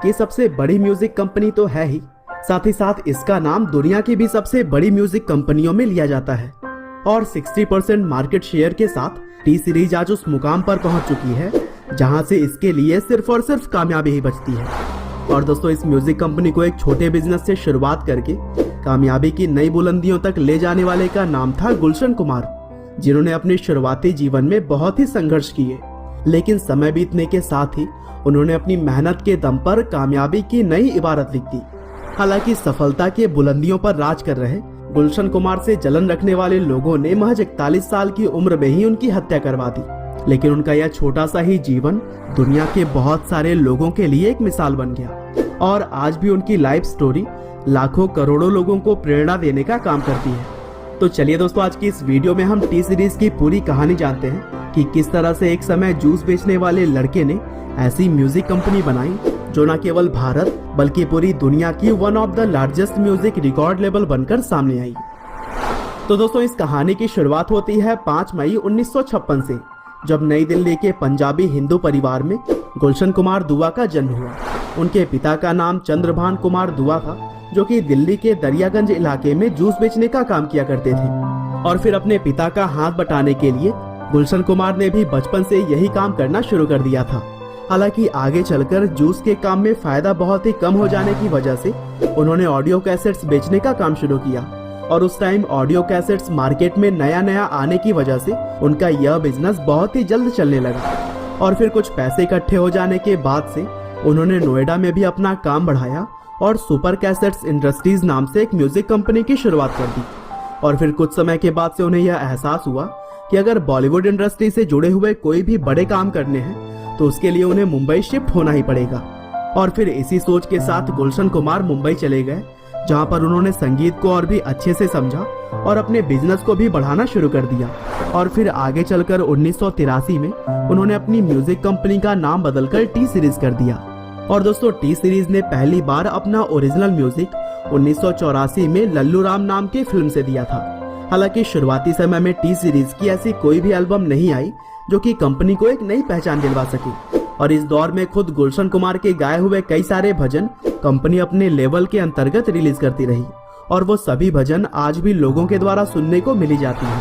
की सबसे बड़ी म्यूजिक कंपनी तो है ही, साथ ही साथ इसका नाम दुनिया की भी सबसे बड़ी म्यूजिक कंपनियों में लिया जाता है और 60% मार्केट शेयर के साथ टी सीरीज आज उस मुकाम पर पहुंच चुकी है जहां से इसके लिए सिर्फ और सिर्फ कामयाबी ही बचती है। और दोस्तों, इस म्यूजिक कंपनी को एक छोटे बिजनेस से शुरुआत करके कामयाबी की नई बुलंदियों तक ले जाने वाले का नाम था गुलशन कुमार, जिन्होंने अपने शुरुआती जीवन में बहुत ही संघर्ष किए, लेकिन समय बीतने के साथ ही उन्होंने अपनी मेहनत के दम पर कामयाबी की नई इबारत लिख दी। हालांकि सफलता के बुलंदियों पर राज कर रहे गुलशन कुमार से जलन रखने वाले लोगों ने महज 41 साल की उम्र में ही उनकी हत्या करवा दी, लेकिन उनका यह छोटा सा ही जीवन दुनिया के बहुत सारे लोगों के लिए एक मिसाल बन गया और आज भी उनकी लाइफ स्टोरी लाखों करोड़ों लोगों को प्रेरणा देने का काम करती है। तो चलिए दोस्तों, आज की इस वीडियो में हम टी सीरीज की पूरी कहानी जानते हैं कि किस तरह से एक समय जूस बेचने वाले लड़के ने ऐसी म्यूजिक कंपनी बनाई जो न केवल भारत बल्कि पूरी दुनिया की one of the largest music record label बनकर सामने आई। तो दोस्तों, इस कहानी की शुरुआत होती है 5 मई 1956 से, जब नई दिल्ली के पंजाबी हिंदू परिवार में गुलशन कुमार दुआ का जन्म हुआ। उनके पिता का नाम चंद्रभान कुमार दुआ था, जो कि दिल्ली के दरियागंज इलाके में जूस बेचने का काम किया करते थे और फिर अपने पिता का हाथ बटाने के लिए गुलशन कुमार ने भी बचपन से यही काम करना शुरू कर दिया था। हालांकि आगे चलकर जूस के काम में फायदा बहुत ही कम हो जाने की वजह से उन्होंने ऑडियो कैसेट्स बेचने का काम शुरू किया और उस टाइम ऑडियो कैसेट्स मार्केट में नया आने की वजह से उनका यह बिजनेस बहुत ही जल्द चलने लगा। और फिर कुछ पैसे इकट्ठे हो जाने के बाद से उन्होंने नोएडा में भी अपना काम बढ़ाया और सुपर कैसेट्स इंडस्ट्रीज नाम से एक म्यूजिक कंपनी की शुरुआत कर दी। और फिर कुछ समय के बाद से उन्हें यह एहसास हुआ कि अगर बॉलीवुड इंडस्ट्री से जुड़े हुए कोई भी बड़े काम करने हैं तो उसके लिए उन्हें मुंबई शिफ्ट होना ही पड़ेगा। और फिर इसी सोच के साथ गुलशन कुमार मुंबई चले गए, जहां पर उन्होंने संगीत को और भी अच्छे से समझा और अपने बिजनेस को भी बढ़ाना शुरू कर दिया। और फिर आगे चलकर 1983 में उन्होंने अपनी म्यूजिक कंपनी का नाम बदलकर टी सीरीज कर दिया। और दोस्तों, टी सीरीज ने पहली बार अपना ओरिजिनल म्यूजिक 1984 में लल्लू राम नाम की फिल्म से दिया था। हालांकि शुरुआती समय में टी सीरीज की ऐसी कोई भी एल्बम नहीं आई जो कि कंपनी को एक नई पहचान दिलवा सके और इस दौर में खुद गुलशन कुमार के गाए हुए कई सारे भजन कंपनी अपने लेवल के अंतर्गत रिलीज करती रही और वो सभी भजन आज भी लोगों के द्वारा सुनने को मिली जाती है।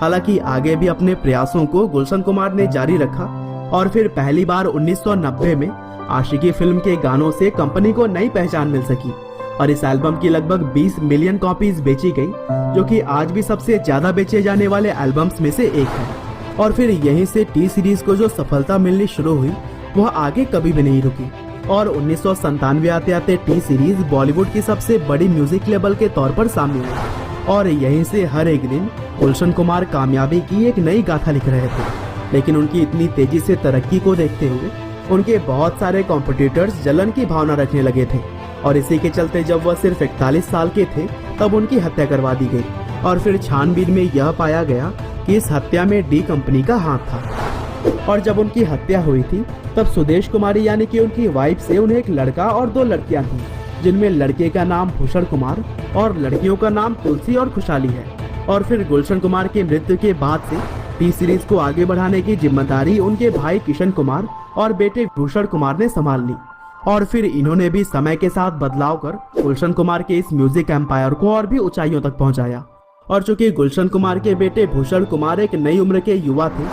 हालांकि आगे भी अपने प्रयासों को गुलशन कुमार ने जारी रखा और फिर पहली बार 1990 में आशिकी फिल्म के गानों से कंपनी को नई पहचान मिल सकी और इस एल्बम की लगभग 20 मिलियन कॉपीज बेची गई, जो कि आज भी सबसे ज्यादा बेचे जाने वाले एल्बम्स में से एक है। और फिर यहीं से टी सीरीज को जो सफलता मिलनी शुरू हुई वह आगे कभी भी नहीं रुकी और 1997 आते टी सीरीज बॉलीवुड की सबसे बड़ी म्यूजिक लेबल के तौर पर सामने आई और यहीं से हर एक दिन गुलशन कुमार कामयाबी की एक नई गाथा लिख रहे थे। लेकिन उनकी इतनी तेजी से तरक्की को देखते हुए उनके बहुत सारे कॉम्पिटिटर्स जलन की भावना रखने लगे थे और इसी के चलते जब वह सिर्फ 41 साल के थे तब उनकी हत्या करवा दी गई। और फिर छानबीन में यह पाया गया कि इस हत्या में डी कंपनी का हाथ था। और जब उनकी हत्या हुई थी तब सुदेश कुमारी यानी कि उनकी वाइफ से उन्हें एक लड़का और 2 लड़कियां थीं, जिनमें लड़के का नाम भूषण कुमार और लड़कियों का नाम तुलसी और खुशहाली है। और फिर गुलशन कुमार की मृत्यु के बाद से टी सीरीज को आगे बढ़ाने की जिम्मेदारी उनके भाई किशन कुमार और बेटे भूषण कुमार ने संभाल ली और फिर इन्होंने भी समय के साथ बदलाव कर गुलशन कुमार के इस म्यूजिक एम्पायर को और भी ऊंचाइयों तक पहुंचाया। और चूंकि गुलशन कुमार के बेटे भूषण कुमार एक नई उम्र के युवा थे,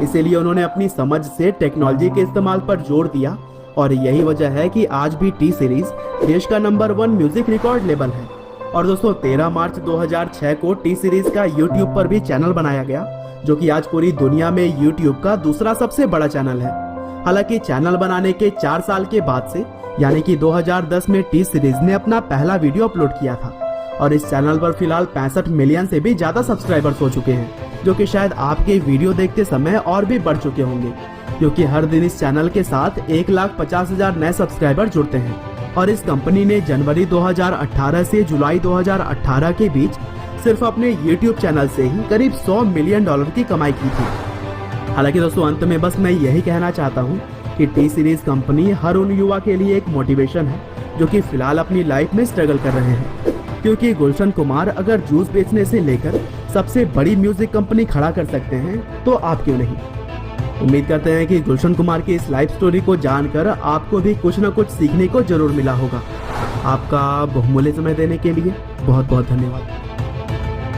इसीलिए उन्होंने अपनी समझ से टेक्नोलॉजी के इस्तेमाल पर जोर दिया और यही वजह है कि आज भी टी सीरीज देश का नंबर 1 म्यूजिक रिकॉर्ड लेबल है। और दोस्तों, 13 मार्च 2006 को टी सीरीज का यूट्यूब पर भी चैनल बनाया गया, जो कि आज पूरी दुनिया में यूट्यूब का दूसरा सबसे बड़ा चैनल है। हालांकि चैनल बनाने के 4 साल के बाद से यानी कि 2010 में टी सीरीज ने अपना पहला वीडियो अपलोड किया था और इस चैनल पर फिलहाल 65 मिलियन से भी ज्यादा सब्सक्राइबर्स हो चुके हैं, जो कि शायद आपके वीडियो देखते समय और भी बढ़ चुके होंगे, क्योंकि हर दिन इस चैनल के साथ 1,50,000 नए सब्सक्राइबर जुड़ते हैं। और इस कंपनी ने जनवरी 2018 से जुलाई 2018 के बीच सिर्फ अपने यूट्यूब चैनल से ही करीब $100 मिलियन की कमाई की थी। हालांकि दोस्तों, अंत में बस मैं यही कहना चाहता हूँ कि टी सीरीज कंपनी हर उन युवा के लिए एक मोटिवेशन है जो कि फिलहाल अपनी लाइफ में स्ट्रगल कर रहे हैं, क्योंकि गुलशन कुमार अगर जूस बेचने से लेकर सबसे बड़ी म्यूजिक कंपनी खड़ा कर सकते हैं तो आप क्यों नहीं। उम्मीद करते हैं कि गुलशन कुमार की इस लाइफ स्टोरी को जानकर आपको भी कुछ न कुछ सीखने को जरूर मिला होगा। आपका बहुमूल्य समय देने के लिए बहुत बहुत धन्यवाद।